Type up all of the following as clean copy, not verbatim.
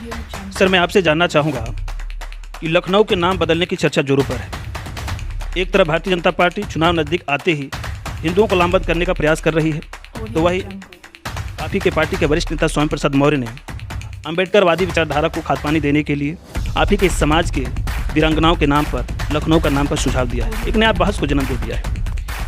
Sir, मैं आपसे जानना चाहूँगा कि लखनऊ के नाम बदलने की चर्चा जोरों पर है। एक तरफ भारतीय जनता पार्टी चुनाव नज़दीक आते ही हिंदुओं को लामबंद करने का प्रयास कर रही है, तो वही आप ही के पार्टी के वरिष्ठ नेता स्वामी प्रसाद मौर्य ने अम्बेडकरवादी विचारधारा को खादपानी देने के लिए आप ही के इस समाज के वीरांगनाओं के नाम पर लखनऊ का नाम का सुझाव दिया है। एक नया बहस को जन्म दे दिया है।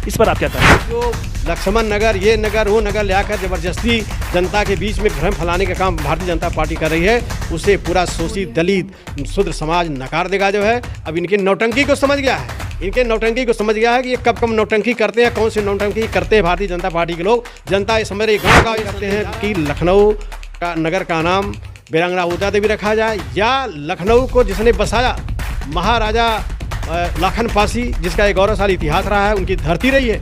इस पर आप क्या कहेंगे? जो लक्ष्मण नगर, ये नगर, वो नगर लाकर ज़बरदस्ती जनता के बीच में भ्रम फैलाने का काम भारतीय जनता पार्टी कर रही है, उसे पूरा शोषित दलित शूद्र समाज नकार देगा। जो है अब इनकी नौटंकी को समझ गया है, इनके नौटंकी को समझ गया है कि ये कब कब नौटंकी करते हैं, कौन सी नौटंकी करते हैं भारतीय जनता पार्टी के लोग। जनता ये समझ रही गाँव गाँव करते हैं कि लखनऊ का नगर का नाम वीरांगना उदा देवी रखा जाए, या लखनऊ को जिसने बसाया महाराजा लाखन पासी, जिसका एक गौरवशाली इतिहास रहा है, उनकी धरती रही है।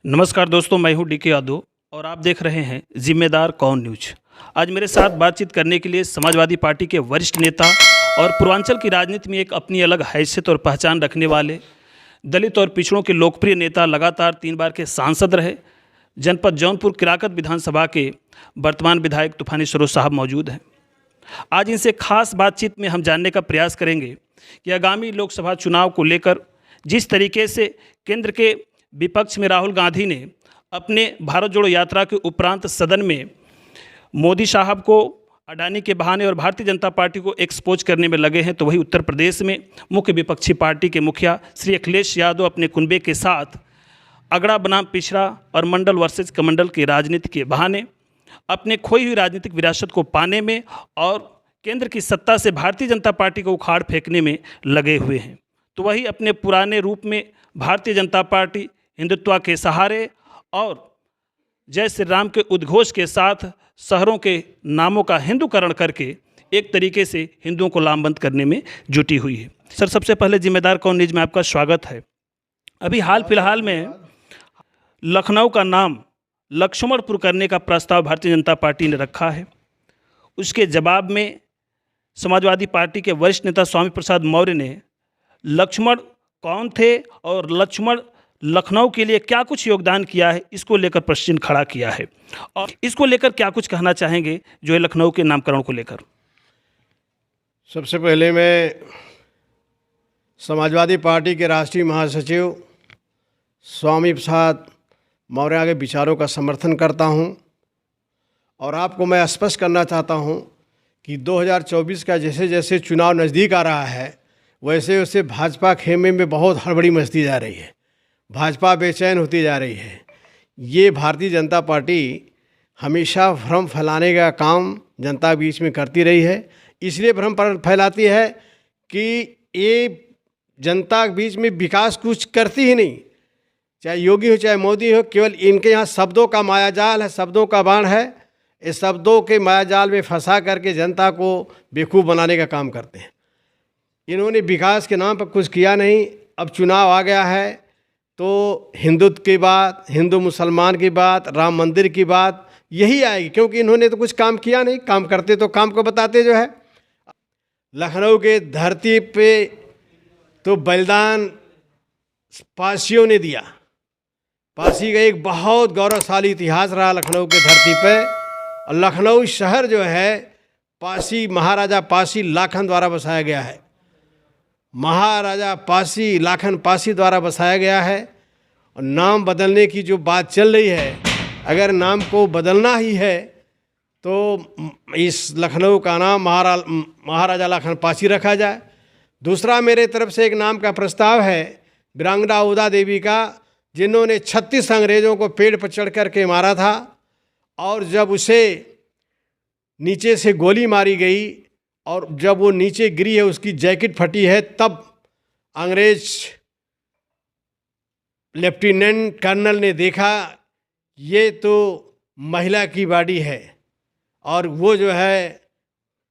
नमस्कार दोस्तों, मैं हूं डीके यादव और आप देख रहे हैं जिम्मेदार कौन न्यूज। आज मेरे साथ बातचीत करने के लिए समाजवादी पार्टी के वरिष्ठ नेता और पूर्वांचल की राजनीति में एक अपनी अलग हैसियत और पहचान रखने वाले दलित और पिछड़ों के लोकप्रिय नेता, लगातार 3 बार के सांसद रहे, जनपद जौनपुर किराकत विधानसभा के वर्तमान विधायक तूफानी सरोज साहब मौजूद हैं। आज इनसे खास बातचीत में हम जानने का प्रयास करेंगे कि आगामी लोकसभा चुनाव को लेकर जिस तरीके से केंद्र के विपक्ष में राहुल गांधी ने अपने भारत जोड़ो यात्रा के उपरांत सदन में मोदी साहब को अडानी के बहाने और भारतीय जनता पार्टी को एक्सपोज करने में लगे हैं, तो वही उत्तर प्रदेश में मुख्य विपक्षी पार्टी के मुखिया श्री अखिलेश यादव अपने कुनबे के साथ अगड़ा बनाम पिछड़ा और मंडल वर्सेज कमंडल की राजनीति के बहाने अपने खोई हुई राजनीतिक विरासत को पाने में और केंद्र की सत्ता से भारतीय जनता पार्टी को उखाड़ फेंकने में लगे हुए हैं। तो वही अपने पुराने रूप में भारतीय जनता पार्टी हिंदुत्व के सहारे और जय श्री राम के उद्घोष के साथ शहरों के नामों का हिंदूकरण करके एक तरीके से हिंदुओं को लामबंद करने में जुटी हुई है। सर, सबसे पहले जिम्मेदार कौन न्यूज में आपका स्वागत है। अभी हाल फिलहाल में लखनऊ का नाम लक्ष्मणपुर करने का प्रस्ताव भारतीय जनता पार्टी ने रखा है। उसके जवाब में समाजवादी पार्टी के वरिष्ठ नेता स्वामी प्रसाद मौर्य ने लक्ष्मण कौन थे और लक्ष्मण लखनऊ के लिए क्या कुछ योगदान किया है, इसको लेकर प्रश्न खड़ा किया है और इसको लेकर क्या कुछ कहना चाहेंगे जो है लखनऊ के नामकरण को लेकर? सबसे पहले मैं समाजवादी पार्टी के राष्ट्रीय महासचिव स्वामी प्रसाद मौर्य के विचारों का समर्थन करता हूं और आपको मैं स्पष्ट करना चाहता हूं कि 2024 का जैसे जैसे चुनाव नज़दीक आ रहा है, वैसे वैसे भाजपा खेमे में बहुत हड़बड़ी मचती जा रही है, भाजपा बेचैन होती जा रही है। ये भारतीय जनता पार्टी हमेशा भ्रम फैलाने का काम जनता बीच में करती रही है। इसलिए भ्रम फैलाती है कि ये जनता के बीच में विकास कुछ करती ही नहीं, चाहे योगी हो चाहे मोदी हो, केवल इनके यहाँ शब्दों का मायाजाल है, शब्दों का बाण है। इस शब्दों के मायाजाल में फंसा करके जनता को बेवकूफ़ बनाने का काम करते हैं। इन्होंने विकास के नाम पर कुछ किया नहीं। अब चुनाव आ गया है तो हिंदुत्व की बात, हिंदू मुसलमान की बात, राम मंदिर की बात यही आएगी, क्योंकि इन्होंने तो कुछ काम किया नहीं। काम करते तो काम को बताते जो है। लखनऊ के धरती पे तो बलिदान पासियों ने दिया। पासी का एक बहुत गौरवशाली इतिहास रहा लखनऊ के धरती पे। और लखनऊ शहर जो है पासी, महाराजा पासी लाखन द्वारा बसाया गया है। महाराजा पासी लाखन पासी द्वारा बसाया गया है। और नाम बदलने की जो बात चल रही है, अगर नाम को बदलना ही है तो इस लखनऊ का नाम महाराजा लाखन पासी रखा जाए। दूसरा मेरे तरफ से एक नाम का प्रस्ताव है वीरांगना उदा देवी का, जिन्होंने 36 अंग्रेज़ों को पेड़ पर चढ़ कर के मारा था और जब उसे नीचे से गोली मारी गई और जब वो नीचे गिरी है, उसकी जैकेट फटी है, तब अंग्रेज लेफ्टिनेंट कर्नल ने देखा ये तो महिला की बॉडी है और वो जो है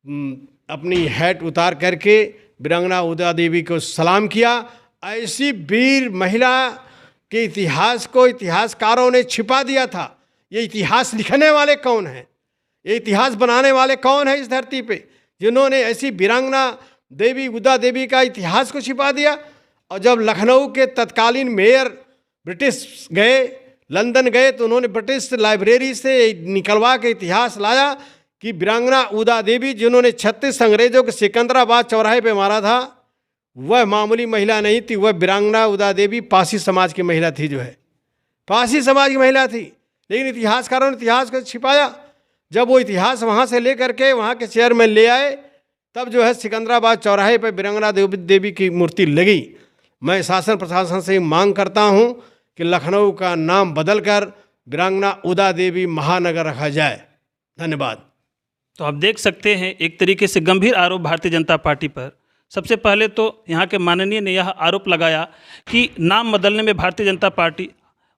अपनी हैट उतार करके वीरांगना उदा देवी को सलाम किया। ऐसी वीर महिला के इतिहास को इतिहासकारों ने छिपा दिया था। ये इतिहास लिखने वाले कौन हैं, ये इतिहास बनाने वाले कौन हैं इस धरती पे, जिन्होंने ऐसी वीरांगना देवी उदा देवी का इतिहास को छिपा दिया। और जब लखनऊ के तत्कालीन मेयर ब्रिटिश गए, लंदन गए तो उन्होंने ब्रिटिश लाइब्रेरी से निकलवा के इतिहास लाया कि वीरांगना उदा देवी जिन्होंने 36 अंग्रेजों के सिकंदराबाद चौराहे पे मारा था, वह मामूली महिला नहीं थी। वह वीरांगना उदा देवी पासी समाज की महिला थी, जो है पासी समाज की महिला थी। लेकिन इतिहासकारों ने इतिहास को छिपाया। जब वो इतिहास वहाँ से ले करके वहाँ के चेयरमैन ले आए, तब जो है सिकंदराबाद चौराहे पर वीरांगना देवी की मूर्ति लगी। मैं शासन प्रशासन से मांग करता हूँ कि लखनऊ का नाम बदलकर वीरांगना उदा देवी महानगर रखा जाए। धन्यवाद। तो आप देख सकते हैं एक तरीके से गंभीर आरोप भारतीय जनता पार्टी पर। सबसे पहले तो यहाँ के माननीय ने यह आरोप लगाया कि नाम बदलने में भारतीय जनता पार्टी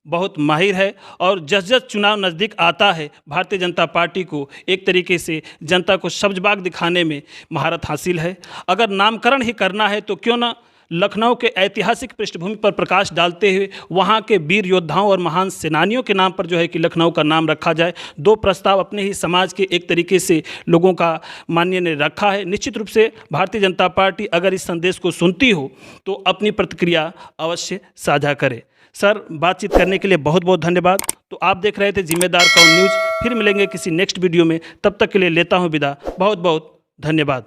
बहुत माहिर है और जस जस चुनाव नज़दीक आता है भारतीय जनता पार्टी को एक तरीके से जनता को सब्जबाग दिखाने में महारत हासिल है। अगर नामकरण ही करना है तो क्यों ना लखनऊ के ऐतिहासिक पृष्ठभूमि पर प्रकाश डालते हुए वहाँ के वीर योद्धाओं और महान सेनानियों के नाम पर जो है कि लखनऊ का नाम रखा जाए। दो प्रस्ताव अपने ही समाज के एक तरीके से लोगों का माननीय ने रखा है। निश्चित रूप से भारतीय जनता पार्टी अगर इस संदेश को सुनती हो तो अपनी प्रतिक्रिया अवश्य साझा करे। सर, बातचीत करने के लिए बहुत बहुत धन्यवाद। तो आप देख रहे थे जिम्मेदार कौन न्यूज़। फिर मिलेंगे किसी नेक्स्ट वीडियो में, तब तक के लिए लेता हूँ विदा। बहुत बहुत धन्यवाद।